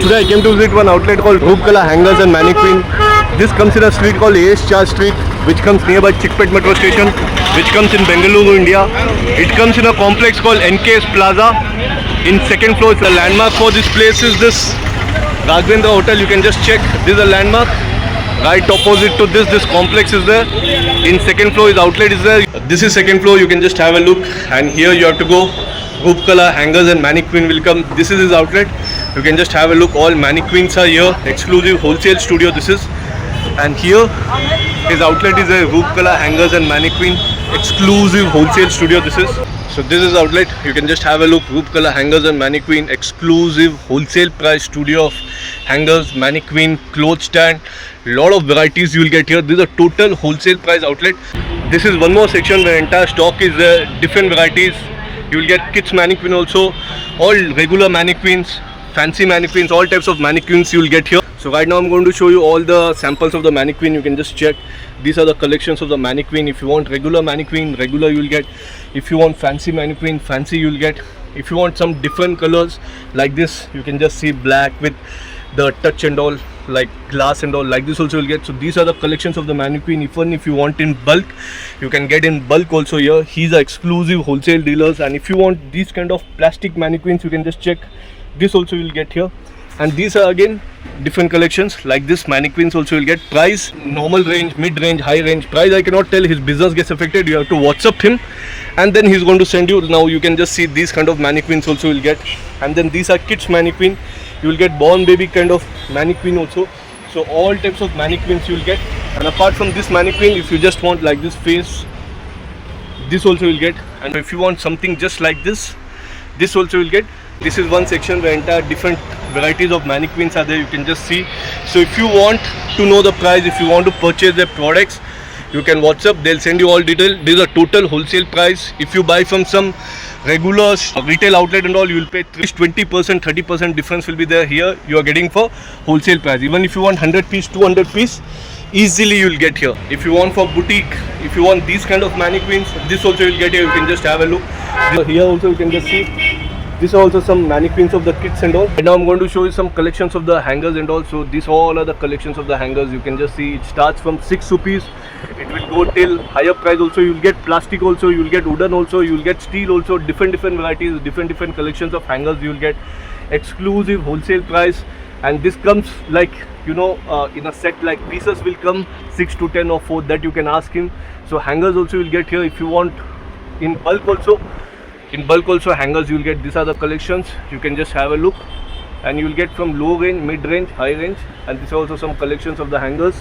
Today I came to visit one outlet called Roopkala Hangers and Mannequin. This comes in a street called A.S. Char Street, which comes nearby Chickpet Metro Station, which comes in Bengaluru, India. It comes in a complex called NKS Plaza. In second floor, it's a landmark for this place is this Raghavendra Hotel. You can just check. This is a landmark. Right opposite to this complex is there. In second floor, his outlet is there. This is second floor. You can just have a look. And here you have to go. Roopkala Hangers and Mannequin will come. This is his outlet. You can just have a look. All mannequins are here. Exclusive wholesale studio this is. And here his outlet is a Roopkala Hangers and Mannequin exclusive wholesale studio this is. So this is outlet. You can just have a look. Roopkala Hangers and Mannequin exclusive wholesale price studio of hangers, mannequin, clothes stand. Lot of varieties you will get here. This is a total wholesale price outlet. This is one more section where entire stock is different varieties. You will get kids mannequin also, all regular mannequins, fancy mannequins, all types of mannequins you will get here. So right now I'm going to show you all the samples of the mannequin. You can just check. These are the collections of the mannequin. If you want regular mannequin, regular you will get. If you want fancy mannequin, fancy you will get. If you want some different colors like this, you can just see black with the touch and all, like glass and all, like this also you'll get. So these are the collections of the mannequin. Even if you want in bulk, you can get in bulk also here. He's a exclusive wholesale dealers. And if you want these kind of plastic mannequins, you can just check. This also you'll get here. And these are again different collections like this mannequins also you'll get. Price normal range, mid range, high range. Price I cannot tell, his business gets affected. You have to WhatsApp him and then he's going to send you. Now you can just see these kind of mannequins also you'll get. And then these are kids mannequin. You will get born baby kind of mannequin also. So all types of mannequins you will get. And apart from this mannequin, if you just want like this face, this also you'll get. And if you want something just like this also you'll get. This is one section where entire different varieties of mannequins are there. You can just see. So if you want to know the price, if you want to purchase their products, you can WhatsApp. They'll send you all detail. This is a total wholesale price. If you buy from some regular retail outlet and all, you will pay 20%, 30% difference will be there. Here you are getting for wholesale price. Even if you want 100 piece, 200 piece, easily you will get here. If you want for boutique, if you want these kind of mannequins, this also you will get here. You can just have a look. Here also you can just see. These are also some mannequins of the kids and all. And now I'm going to show you some collections of the hangers and all. So these all are the collections of the hangers. You can just see it starts from 6 rupees. It will go till higher price also. You will get plastic also. You will get wooden also. You will get steel also. Different varieties, different collections of hangers. You will get exclusive wholesale price. And this comes like, you know, in a set like pieces will come 6 to 10 or 4 that you can ask him. So hangers also you will get here. If you want in bulk also. In bulk also hangers you will get. These are the collections. You can just have a look and you will get from low range, mid range, high range. And these are also some collections of the hangers.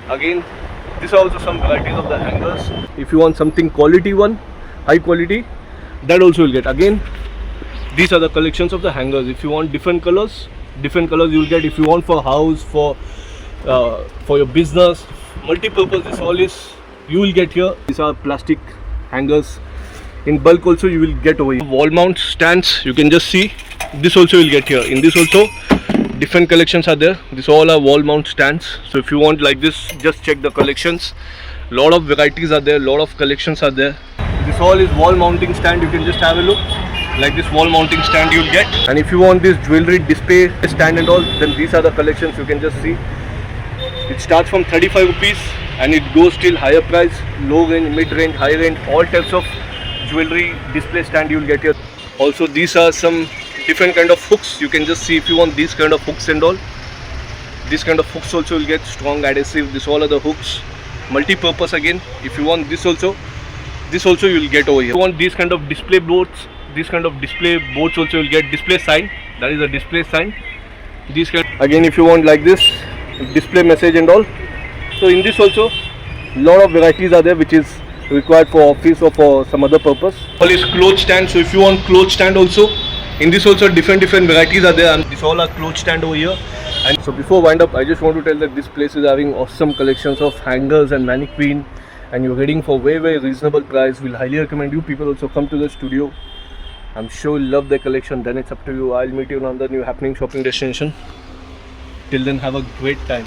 Again, these are also some varieties of the hangers. If you want something quality one, high quality, that also you will get. Again, these are the collections of the hangers. If you want different colors you will get. If you want for house, for your business, multi-purpose, this all is you will get here. These are plastic hangers. In bulk also you will get over here. Wall mount stands, you can just see. This also you will get here. In this also different collections are there. This all are wall mount stands. So if you want like this, just check the collections. Lot of varieties are there. Lot of collections are there. This all is wall mounting stand. You can just have a look. Like this wall mounting stand you will get. And if you want this jewelry display stand and all, then these are the collections. You can just see. It starts from 35 rupees and it goes till higher price. Low range, mid range, high range. All types of jewelry display stand you will get here. Also these are some different kind of hooks. You can just see if you want these kind of hooks and all. These kind of hooks also will get strong adhesive. This all are the hooks. Multi-purpose again. If you want this also you will get over here. If you want these kind of display boards, also you will get display sign. That is a display sign. These kind again if you want like this display message and all. So in this also lot of varieties are there which is required for office or for some other purpose. All is clothes stand. So if you want clothes stand also, in this also different varieties are there. And this all are clothes stand over here. And so before wind up, I just want to tell that this place is having awesome collections of hangers and mannequin, and you're getting for very reasonable price. We'll highly recommend you people also come to the studio. I'm sure you'll love the collection. Then it's up to you. I'll meet you on another new happening shopping destination. Till then, have a great time.